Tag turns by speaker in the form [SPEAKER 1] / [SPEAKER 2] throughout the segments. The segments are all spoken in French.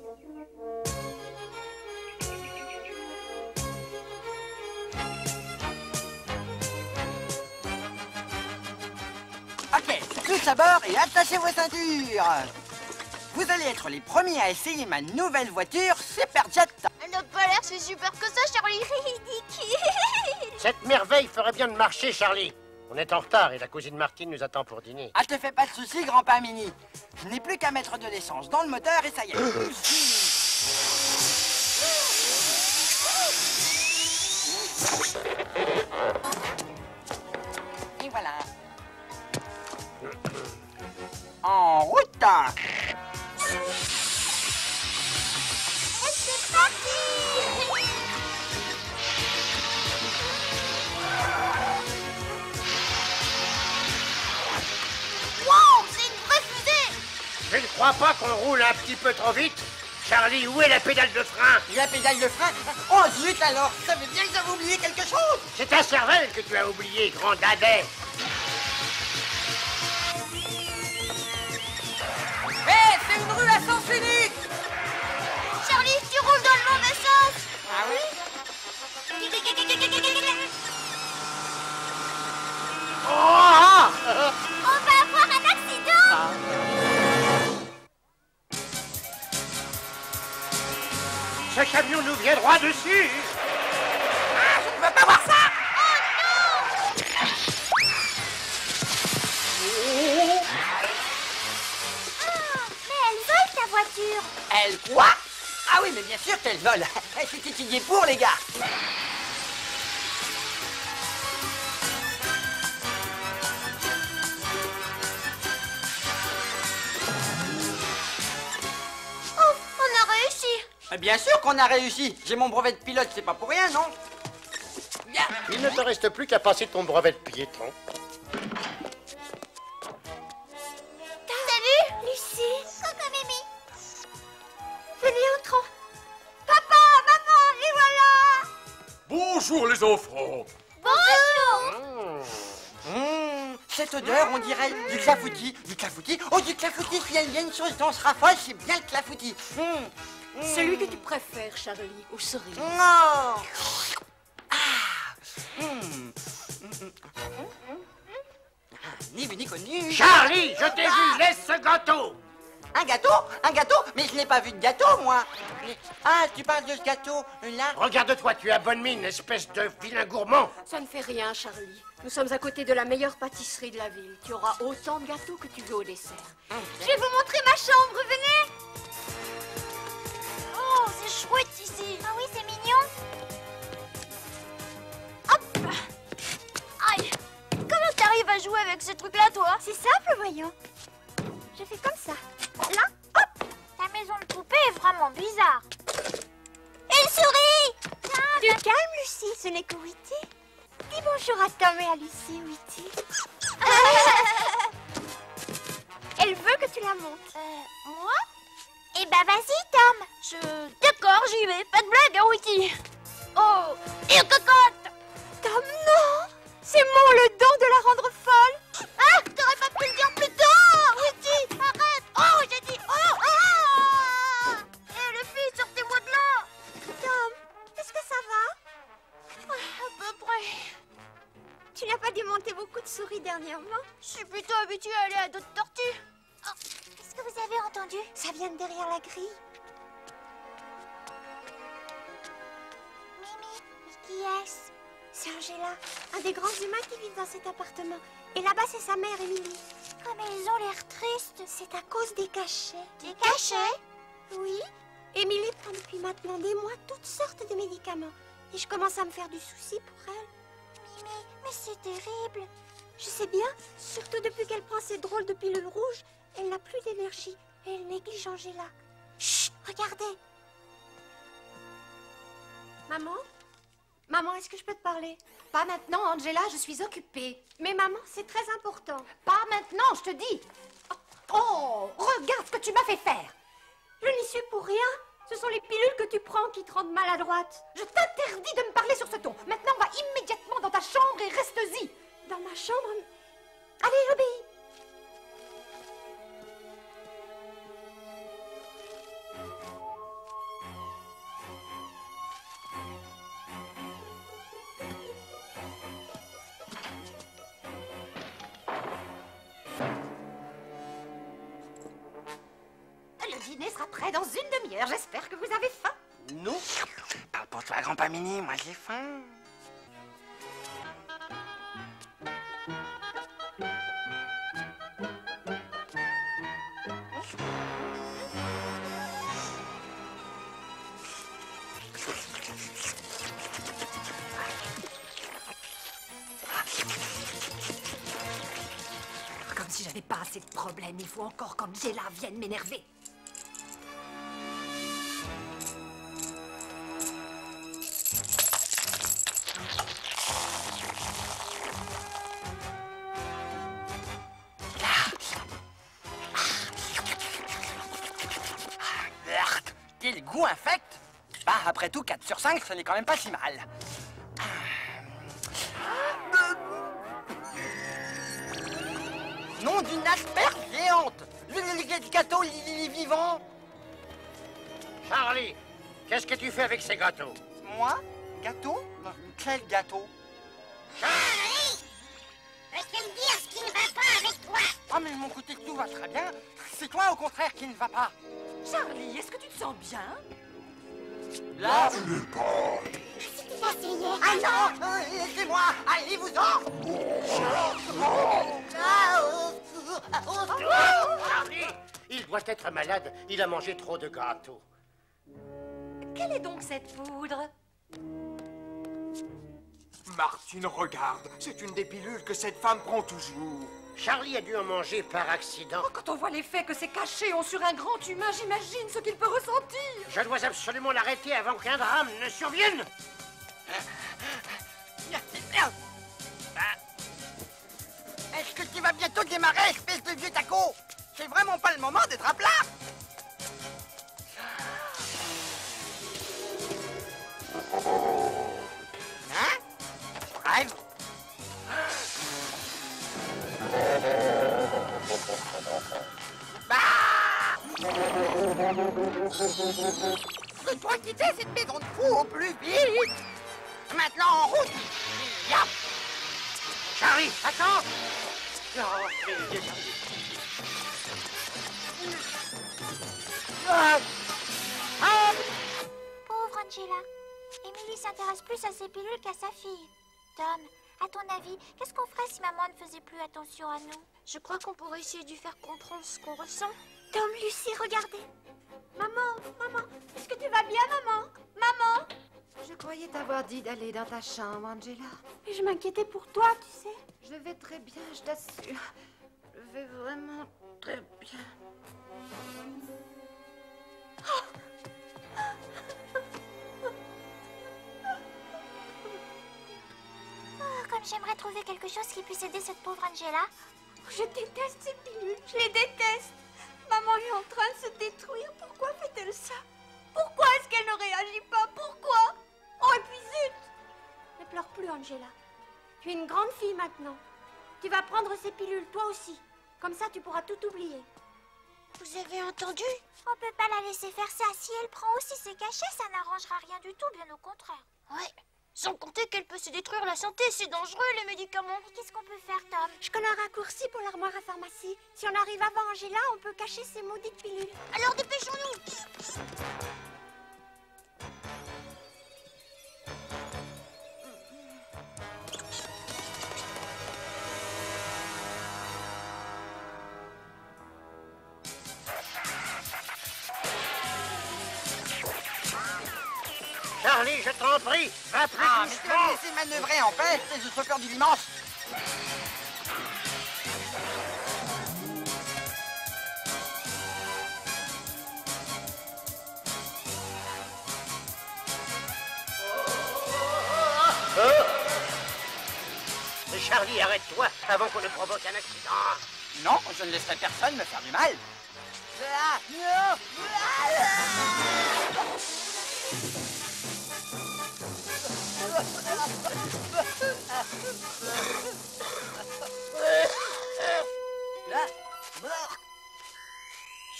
[SPEAKER 1] Ok, tous à bord et attachez vos ceintures. Vous allez être les premiers à essayer ma nouvelle voiture Superjet.
[SPEAKER 2] Elle n'a pas l'air si super que ça, Charlie. Ridicule.
[SPEAKER 3] Cette merveille ferait bien de marcher, Charlie. On est en retard et la cousine Martine nous attend pour dîner.
[SPEAKER 1] Ah, te fais pas de soucis, grand-père Mini. Je n'ai plus qu'à mettre de l'essence dans le moteur et ça y est. Et voilà. En route.
[SPEAKER 2] Et c'est parti. Wow, c'est une vraie fusée.
[SPEAKER 3] Je ne crois pas qu'on roule un petit peu trop vite. Charlie, où est la pédale de frein?
[SPEAKER 1] La pédale de frein. Oh zut alors, ça veut bien que j'avais oublié quelque chose.
[SPEAKER 3] C'est ta cervelle que tu as oublié, grand dadais.
[SPEAKER 1] Hé, c'est une rue à sens unique.
[SPEAKER 2] Charlie, tu roules dans le mauvais sens.
[SPEAKER 1] Ah oui?
[SPEAKER 3] Oh!
[SPEAKER 2] On va avoir un accident.
[SPEAKER 3] Ce camion nous vient droit dessus.
[SPEAKER 1] Ah, je ne veux pas voir ça.
[SPEAKER 2] Mais elle vole ta voiture.
[SPEAKER 1] Elle quoi? Ah oui, mais bien sûr qu'elle vole. C'est étudié pour, les gars.
[SPEAKER 2] Oh, on a réussi.
[SPEAKER 1] Bien sûr qu'on a réussi. J'ai mon brevet de pilote, c'est pas pour rien, non? Bien.
[SPEAKER 3] Il ne te reste plus qu'à passer ton brevet de piéton.
[SPEAKER 2] Salut, Lucie. Coucou, Mimi. Venez, entrons. Papa, maman, et voilà.
[SPEAKER 4] Bonjour les enfants.
[SPEAKER 2] Bonjour.
[SPEAKER 1] Cette odeur, on dirait du clafoutis. Du clafoutis? Oh, du clafoutis, s'il y a bien une chose dont on se raffole, c'est bien le clafoutis.
[SPEAKER 5] Celui que tu préfères, Charlie, aux cerises.
[SPEAKER 1] Non. Ni vu ni connu.
[SPEAKER 3] Charlie, je t'ai vu, laisse ce gâteau.
[SPEAKER 1] Un gâteau? Un gâteau? Mais je n'ai pas vu de gâteau, moi. Ah, tu parles de ce gâteau, là?
[SPEAKER 3] Regarde-toi, tu as bonne mine, espèce de vilain gourmand.
[SPEAKER 5] Ça ne fait rien, Charlie. Nous sommes à côté de la meilleure pâtisserie de la ville. Tu auras autant de gâteaux que tu veux au dessert.
[SPEAKER 2] Je vais vous montrer ma chambre, venez. Oh, c'est chouette ici. Ah oui, c'est mignon. Hop. Aïe. Comment t'arrives à jouer avec ce truc-là, toi? C'est simple, voyons. Je fais comme ça. Là, hop. Ta maison de poupée est vraiment bizarre. Une souris. Du calme, Lucie, ce n'est que Witty. Dis bonjour à Tom et à Lucie, Witty. Elle veut que tu la montes. Moi? Eh ben vas-y, Tom. D'accord, j'y vais. Pas de blague, hein, Witty. Oh, et cocotte. Tom, non. C'est le don de la rendre folle. Ah, t'aurais pas pu le dire plus tôt, Witty. Arrête. Oh, j'ai dit oh. Eh, les filles, sortez-moi de là. Tom, est-ce que ça va? À peu près. Tu n'as pas dû monter beaucoup de souris dernièrement? Je suis plutôt habituée à aller à d'autres tortues. Oh, est-ce que vous avez entendu? Ça vient de derrière la grille. Mimi, mais qui est-ce? C'est Angela, un des grands humains qui vivent dans cet appartement. Et là-bas, c'est sa mère, Émilie. Comme elles ont l'air tristes. C'est à cause des cachets. Des cachets? Oui. Émilie prend depuis maintenant des mois toutes sortes de médicaments. Et je commence à me faire du souci pour elle. Mimi, mais c'est terrible. Je sais bien, surtout depuis qu'elle prend ces drôles de pilules rouges, elle n'a plus d'énergie et elle néglige Angela. Chut, regardez.
[SPEAKER 5] Maman? Maman, est-ce que je peux te parler? Pas maintenant, Angela, je suis occupée. Mais maman, c'est très important. Pas maintenant, je te dis. Oh, regarde ce que tu m'as fait faire. Je n'y suis pour rien. Ce sont les pilules que tu prends qui te rendent maladroite. Je t'interdis de me parler sur ce ton. Maintenant, va immédiatement dans ta chambre et reste-y. Dans ma chambre? Allez, j'obéis. dîner sera prêt dans une demi-heure. J'espère que vous avez faim.
[SPEAKER 1] Nous? Parle pour toi, grand-père Mini, moi j'ai faim.
[SPEAKER 5] Comme si j'avais pas assez de problèmes. Il faut encore qu'Angela vienne m'énerver.
[SPEAKER 1] Quel goût infect! Bah, après tout, 4 sur 5, ce n'est quand même pas si mal. Nom d'une asperge géante! Le gâteau, il est vivant!
[SPEAKER 3] Charlie, qu'est-ce que tu fais avec ces gâteaux?
[SPEAKER 1] Moi? Gâteau? Quel gâteau?
[SPEAKER 2] Charlie! Peux-tu me dire ce qui ne va pas avec toi?
[SPEAKER 1] Ah, mais de mon côté, tout va très bien. C'est toi, au contraire, qui ne va pas.
[SPEAKER 5] Charlie, est-ce que tu te sens bien?
[SPEAKER 1] Là,
[SPEAKER 2] Si tu t'asseyais.
[SPEAKER 1] ah non! Laissez-moi! Allez-vous-en!
[SPEAKER 3] Charlie, il doit être malade. Il a mangé trop de gâteaux.
[SPEAKER 5] Quelle est donc cette poudre?
[SPEAKER 4] Martine, regarde, c'est une des pilules que cette femme prend toujours.
[SPEAKER 3] Charlie a dû en manger par accident.
[SPEAKER 5] Oh, quand on voit l'effet que ces cachets ont sur un grand humain, j'imagine ce qu'il peut ressentir.
[SPEAKER 3] Je dois absolument l'arrêter avant qu'un drame ne survienne.
[SPEAKER 1] Est-ce que tu vas bientôt démarrer, espèce de vieux taco? C'est vraiment pas le moment d'être à plat! Hein? Rêve? C'est toi qui fais cette maison de fou au plus vite! Maintenant en route! Yap!
[SPEAKER 3] Charlie, attends!
[SPEAKER 2] Pauvre Angela. Emily s'intéresse plus à ses pilules qu'à sa fille. Tom, à ton avis, qu'est-ce qu'on ferait si maman ne faisait plus attention à nous? Je crois qu'on pourrait essayer de lui faire comprendre ce qu'on ressent. Tom, Lucie, regardez. Maman, est-ce que tu vas bien, maman? Maman?
[SPEAKER 5] Je croyais t'avoir dit d'aller dans ta chambre, Angela.
[SPEAKER 2] Mais je m'inquiétais pour toi, tu sais.
[SPEAKER 5] Je vais très bien, je t'assure. Je vais vraiment très bien.
[SPEAKER 2] Oh, comme j'aimerais trouver quelque chose qui puisse aider cette pauvre Angela. Je déteste ces pilules, je les déteste. Maman est en train de se détruire. Pourquoi fait-elle ça? Pourquoi est-ce qu'elle ne réagit pas? Pourquoi? Oh, et puis zut! Ne pleure plus, Angela. Tu es une grande fille maintenant. Tu vas prendre ces pilules, toi aussi. Comme ça, tu pourras tout oublier. Vous avez entendu? On peut pas la laisser faire ça. Si elle prend aussi ses cachets, ça n'arrangera rien du tout, bien au contraire. Ouais. Sans compter qu'elle peut se détruire la santé, c'est dangereux les médicaments. Mais qu'est-ce qu'on peut faire, Tom? Je connais un raccourci pour l'armoire à pharmacie. Si on arrive avant Angela, on peut cacher ces maudites pilules. Alors dépêchons-nous!
[SPEAKER 3] Charlie, je t'en prie, va plus
[SPEAKER 1] Ah, mais tu vas
[SPEAKER 3] doucement.
[SPEAKER 1] me laisser manœuvrer en paix, espèce de soccer du dimanche!
[SPEAKER 3] Charlie, arrête-toi avant qu'on ne provoque un accident.
[SPEAKER 1] Non, je ne laisserai personne me faire du mal. Ah, non.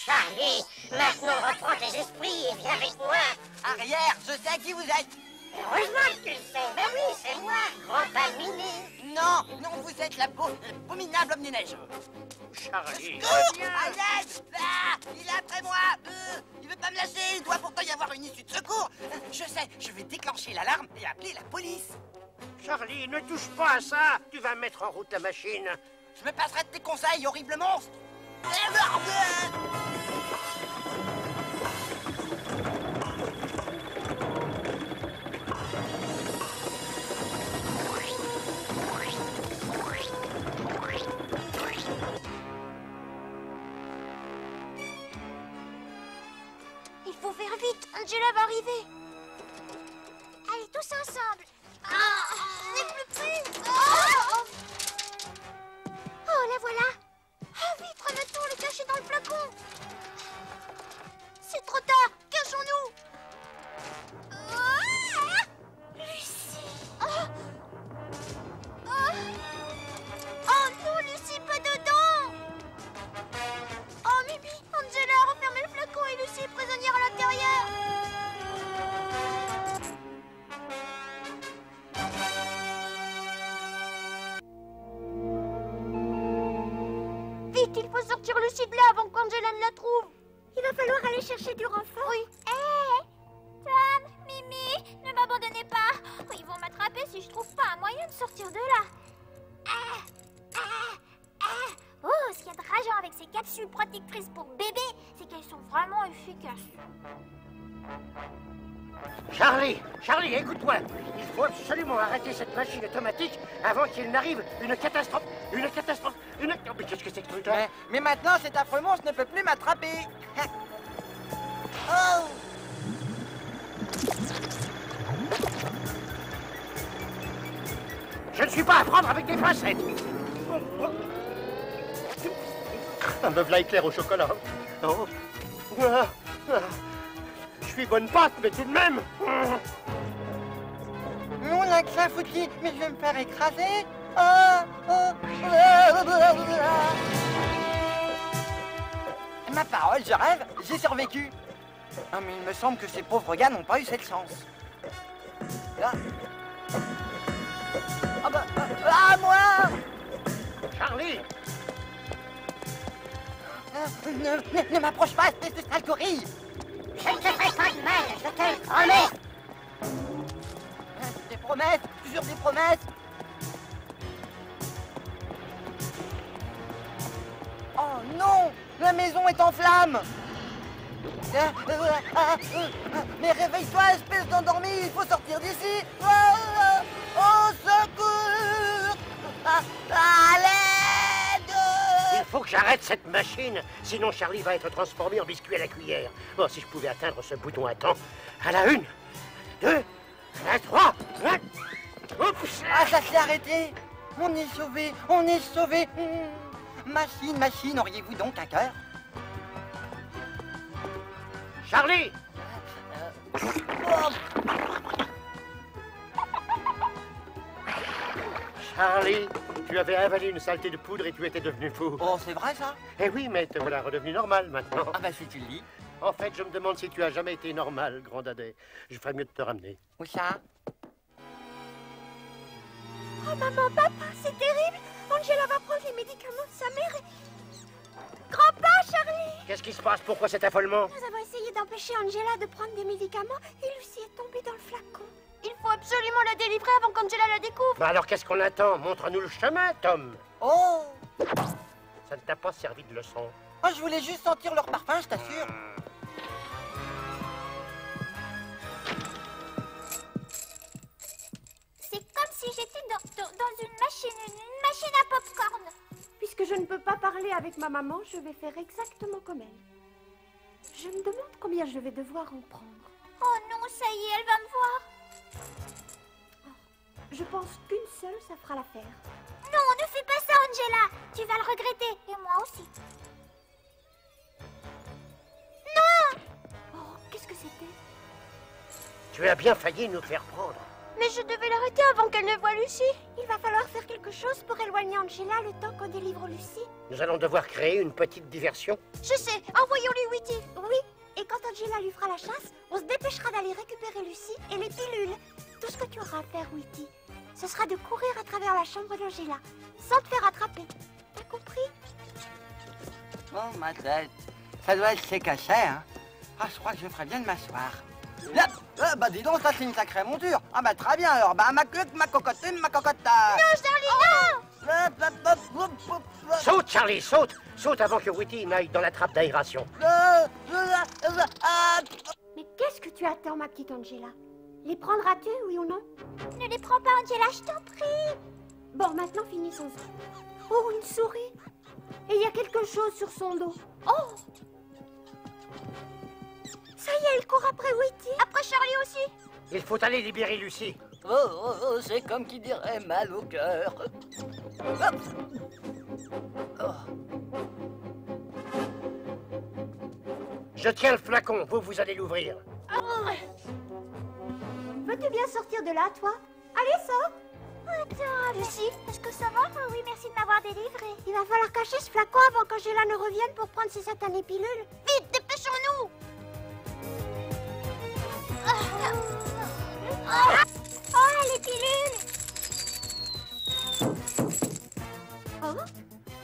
[SPEAKER 2] Charlie, maintenant reprends tes esprits et viens avec moi.
[SPEAKER 1] Arrière, je sais qui vous êtes.
[SPEAKER 2] Heureusement que tu le sais. Ben oui, c'est moi, grand-père Mini.
[SPEAKER 1] Non, non, vous êtes l'abominable homme des neiges.
[SPEAKER 3] Charlie,
[SPEAKER 1] À l'aide! Ah, il est après moi! lâcher. Il doit pourtant y avoir une issue de secours. Je sais, je vais déclencher l'alarme et appeler la police.
[SPEAKER 3] Charlie, ne touche pas à ça. Tu vas mettre en route la machine.
[SPEAKER 1] Je me passerai de tes conseils, horrible monstre.
[SPEAKER 2] Il faut faire vite, Angela va arriver. Allez, tous ensemble. Je n'ai plus. Oh, la voilà. Ah, vite, remettons le cachet dans le flacon. C'est trop tard, cachons-nous. Lucie. Oh non, Lucie, pas dedans. Oh, Mimi, Angela a refermé le flacon et Lucie est prisonnière à l'intérieur. Vite, il faut sortir Lucie de là avant qu'Angela ne la trouve. Il va falloir aller chercher du renfort. Oui. Hé, Tom, Mimi, ne m'abandonnez pas. Ils vont m'attraper si je trouve pas un moyen de sortir de là. Oh, ce qu'il y a de rageant avec ces capsules protectrices pour bébés, c'est qu'elles sont vraiment efficaces.
[SPEAKER 3] Charlie, écoute-moi. Il faut absolument arrêter cette machine automatique avant qu'il n'arrive une catastrophe. Oh, mais qu'est-ce que c'est que ce truc-là?
[SPEAKER 1] Mais maintenant, cet affreux monstre ne peut plus m'attraper. Oh!
[SPEAKER 3] Je ne suis pas à prendre avec des pincettes. Me v'là éclair au chocolat. Oh. Je suis bonne pâte, mais tout de même.
[SPEAKER 1] Mon accent foutu, mais je vais me faire écraser. Ma parole, je rêve, j'ai survécu. Ah, mais il me semble que ces pauvres gars n'ont pas eu cette chance. Là. Ah bah, moi!
[SPEAKER 3] Charlie!
[SPEAKER 1] Ne m'approche pas, espèce de sale gorille!
[SPEAKER 2] Je ne te ferai pas de mal, je te le promets.
[SPEAKER 1] Des promesses, toujours des promesses! Oh non! La maison est en flammes! Mais réveille-toi, espèce d'endormi, il faut sortir d'ici! Au secours! À l'aide!
[SPEAKER 3] Il faut que j'arrête cette machine, sinon Charlie va être transformé en biscuit à la cuillère. Bon, si je pouvais atteindre ce bouton à temps. À la 1, 2, à la 3. Oups!
[SPEAKER 1] Ah, ça s'est arrêté! On est sauvé, on est sauvé! Machine, auriez-vous donc un cœur?
[SPEAKER 3] Charlie! Charlie, tu avais avalé une saleté de poudre et tu étais devenu fou.
[SPEAKER 1] Oh, c'est vrai ça?
[SPEAKER 3] Eh oui, mais te voilà redevenu normal maintenant.
[SPEAKER 1] Ah bah si tu le dis.
[SPEAKER 3] En fait, je me demande si tu as jamais été normal, grand dadais. Je ferais mieux de te ramener.
[SPEAKER 1] Où ça?
[SPEAKER 2] Oh maman, papa, c'est terrible. Angela va prendre les médicaments de sa mère et... Grand-pa, Charlie!
[SPEAKER 3] Qu'est-ce qui se passe? Pourquoi cet affolement?
[SPEAKER 2] Nous avons essayé d'empêcher Angela de prendre des médicaments et Lucie est tombée dans le flacon. Il faut absolument la délivrer avant qu'Angela la découvre.
[SPEAKER 3] Bah alors qu'est-ce qu'on attend? Montre-nous le chemin, Tom.
[SPEAKER 1] Oh!
[SPEAKER 3] Ça ne t'a pas servi de leçon.
[SPEAKER 1] Oh, je voulais juste sentir leur parfum, je t'assure.
[SPEAKER 2] C'est comme si j'étais dans une machine à pop-corn.
[SPEAKER 5] Puisque je ne peux pas parler avec ma maman, je vais faire exactement comme elle. Je me demande combien je vais devoir en prendre.
[SPEAKER 2] Oh non, ça y est, elle va me voir.
[SPEAKER 5] Je pense qu'une seule, ça fera l'affaire.
[SPEAKER 2] Non, ne fais pas ça, Angela. Tu vas le regretter, et moi aussi. Non!
[SPEAKER 5] Oh, qu'est-ce que c'était?
[SPEAKER 3] Tu as bien failli nous faire prendre.
[SPEAKER 2] Mais je devais l'arrêter avant qu'elle ne voie Lucie.
[SPEAKER 5] Il va falloir faire quelque chose pour éloigner Angela le temps qu'on délivre Lucie.
[SPEAKER 3] Nous allons devoir créer une petite diversion.
[SPEAKER 2] Je sais, envoyons-lui Whitty.
[SPEAKER 5] Oui, et quand Angela lui fera la chasse, on se dépêchera d'aller récupérer Lucie et les pilules. Tout ce que tu auras à faire, Whitty, ce sera de courir à travers la chambre d'Angela, sans te faire attraper. T'as compris?
[SPEAKER 1] Oh, ma tête. Ça doit être ses cachets, hein. Ah, je crois que je ferais bien de m'asseoir. Là, bah dis donc, ça c'est une sacrée monture. Ah bah très bien alors, bah ma cocotte, ma cocotte.
[SPEAKER 2] Non, Charlie, non!
[SPEAKER 3] Saute, Charlie, saute! Saute avant que Whitty n'aille dans la trappe d'aération.
[SPEAKER 5] Mais qu'est-ce que tu attends, ma petite Angela? Les prendras-tu, oui ou non?
[SPEAKER 2] Ne les prends pas, Angela, je t'en prie.
[SPEAKER 5] Bon, maintenant finissons ça. Oh, une souris. Et il y a quelque chose sur son dos. Oh! Ça y est, elle court après Whitty.
[SPEAKER 2] Après Charlie aussi.
[SPEAKER 3] Il faut aller libérer Lucie.
[SPEAKER 1] Oh, c'est comme qui dirait mal au cœur.
[SPEAKER 3] Je tiens le flacon, vous allez l'ouvrir.
[SPEAKER 5] Veux-tu bien sortir de là, toi? Allez, sors.
[SPEAKER 2] Attends, Lucie, est-ce que ça va? Oh, oui, merci de m'avoir délivré.
[SPEAKER 5] Il va falloir cacher ce flacon avant qu'Angela ne revienne pour prendre ses satanées pilules.
[SPEAKER 2] Vite, dépêchons-nous. Oh, les pilules.
[SPEAKER 5] Oh?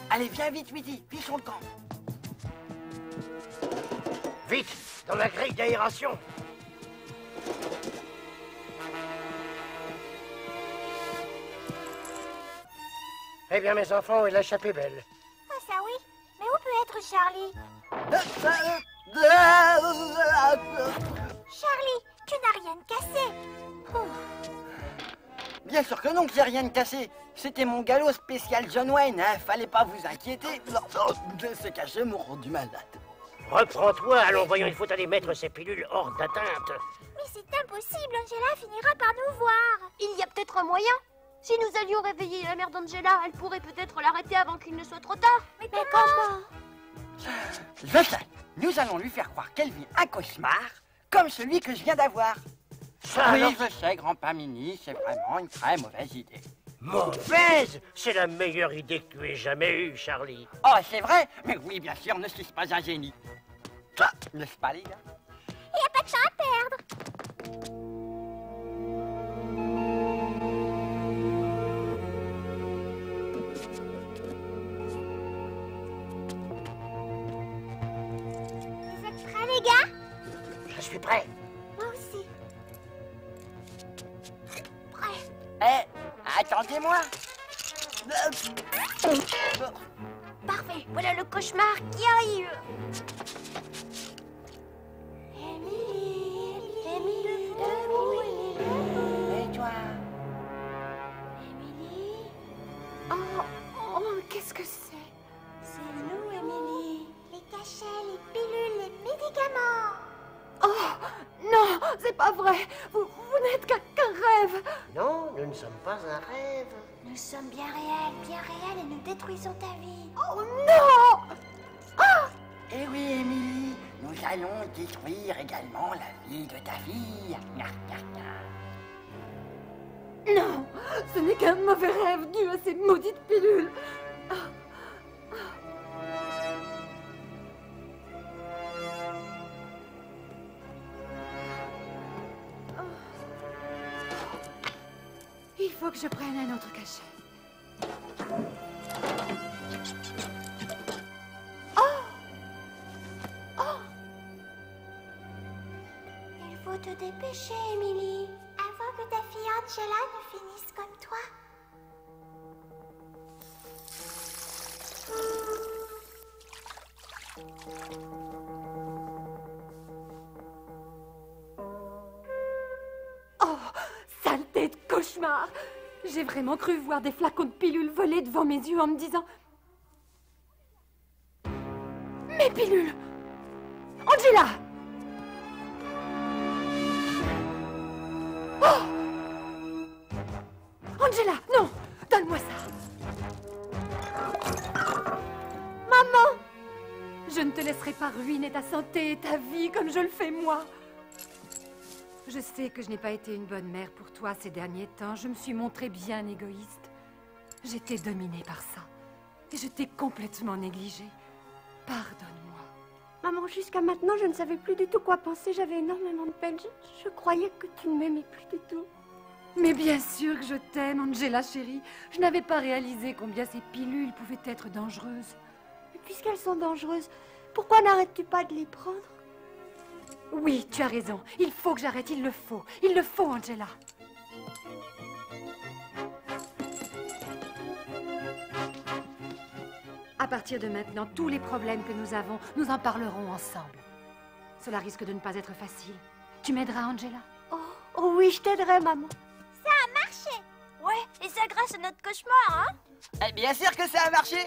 [SPEAKER 1] Allez, viens vite, Whitty, fichons le camp.
[SPEAKER 3] Vite, dans la grille d'aération. Eh bien, mes enfants, il a échappé belle.
[SPEAKER 2] Oh, ça oui. Mais où peut être Charlie? Charlie, tu n'as rien cassé.
[SPEAKER 1] Bien sûr que non, que j'ai rien de cassé. C'était mon galop spécial John Wayne, hein. Fallait pas vous inquiéter. De se cacher mon rendu malade.
[SPEAKER 3] Reprends-toi, allons, voyons, il faut aller mettre ces pilules hors d'atteinte.
[SPEAKER 2] Mais c'est impossible, Angela finira par nous voir.
[SPEAKER 5] Il y a peut-être un moyen. Si nous allions réveiller la mère d'Angela, elle pourrait peut-être l'arrêter avant qu'il ne soit trop tard.
[SPEAKER 2] Mais comment?
[SPEAKER 1] Je sais. Nous allons lui faire croire qu'elle vit un cauchemar, comme celui que je viens d'avoir.
[SPEAKER 3] Ça alors...
[SPEAKER 1] Oui, je sais, grand-père Mini, c'est vraiment une très mauvaise idée.
[SPEAKER 3] Mauvaise? C'est la meilleure idée que tu aies jamais eue, Charlie.
[SPEAKER 1] Oh, c'est vrai? Mais oui, bien sûr, ne suis-je pas un génie? Ça, n'est-ce pas, les gars?
[SPEAKER 2] Il n'y a pas de temps à perdre. Vous êtes prêts, les gars?
[SPEAKER 3] Je suis prêt.
[SPEAKER 2] Moi aussi. Prêt.
[SPEAKER 1] Eh, attendez-moi.
[SPEAKER 2] Parfait, voilà le cauchemar qui arrive. Émilie, debout,
[SPEAKER 1] Et toi?
[SPEAKER 2] Émilie,
[SPEAKER 5] Oh, qu'est-ce que c'est?
[SPEAKER 2] c'est nous, Émilie. Les cachets, les pilules, les médicaments.
[SPEAKER 5] Oh, non, c'est pas vrai. Vous n'êtes qu'un rêve.
[SPEAKER 3] Non, nous ne sommes pas un rêve.
[SPEAKER 2] Nous sommes bien réels et nous détruisons ta vie.
[SPEAKER 5] Oh non!
[SPEAKER 1] Eh oui, Émilie, nous allons détruire également la vie de ta fille.
[SPEAKER 5] Non, ce n'est qu'un mauvais rêve dû à ces maudites pilules. Il faut que je prenne un autre cachet.
[SPEAKER 2] Il faut te dépêcher, Émilie, avant que ta fille Angela ne finisse comme toi.
[SPEAKER 5] Oh, saleté de cauchemar! J'ai vraiment cru voir des flacons de pilules voler devant mes yeux en me disant... Mes pilules! Angela! Oh! Angela, non! Donne-moi ça! Maman! Je ne te laisserai pas ruiner ta santé et ta vie comme je le fais moi. Je sais que je n'ai pas été une bonne mère pour toi ces derniers temps. Je me suis montrée bien égoïste. J'étais dominée par ça. Et je t'ai complètement négligée. Pardonne-moi. Maman, jusqu'à maintenant, je ne savais plus du tout quoi penser. J'avais énormément de peine. Je croyais que tu ne m'aimais plus du tout. Mais bien sûr que je t'aime, Angela chérie. Je n'avais pas réalisé combien ces pilules pouvaient être dangereuses. Et puisqu'elles sont dangereuses, pourquoi n'arrêtes-tu pas de les prendre? Oui, tu as raison. Il faut que j'arrête, il le faut. Il le faut, Angela. À partir de maintenant, tous les problèmes que nous avons, nous en parlerons ensemble. Cela risque de ne pas être facile. Tu m'aideras, Angela? Oh oui, je t'aiderai, maman.
[SPEAKER 2] Ça a marché. Ouais, et ça grâce à notre cauchemar, hein?
[SPEAKER 1] Eh bien sûr que ça a marché.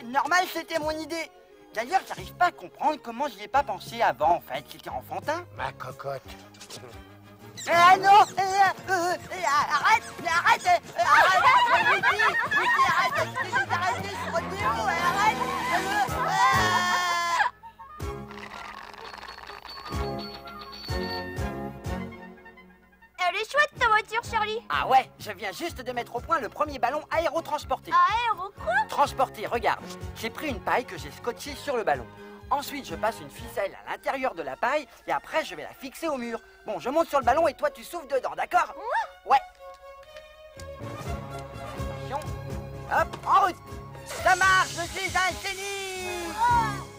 [SPEAKER 1] Normal, c'était mon idée. D'ailleurs, j'arrive pas à comprendre comment j'y ai pas pensé avant, en fait. C'était enfantin.
[SPEAKER 3] Ma cocotte.
[SPEAKER 1] Ah non arrête arrête
[SPEAKER 2] Elle est chouette ta voiture, Charlie.
[SPEAKER 1] Ah ouais, je viens juste de mettre au point le premier ballon aérotransporté.
[SPEAKER 2] Aéro quoi?
[SPEAKER 1] Transporté, regarde. J'ai pris une paille que j'ai scotchée sur le ballon. Ensuite, je passe une ficelle à l'intérieur de la paille et après, je vais la fixer au mur. Bon, je monte sur le ballon et toi, tu souffles dedans, d'accord? Ouais. Attention. Hop, en route. Ça marche, je suis un génie.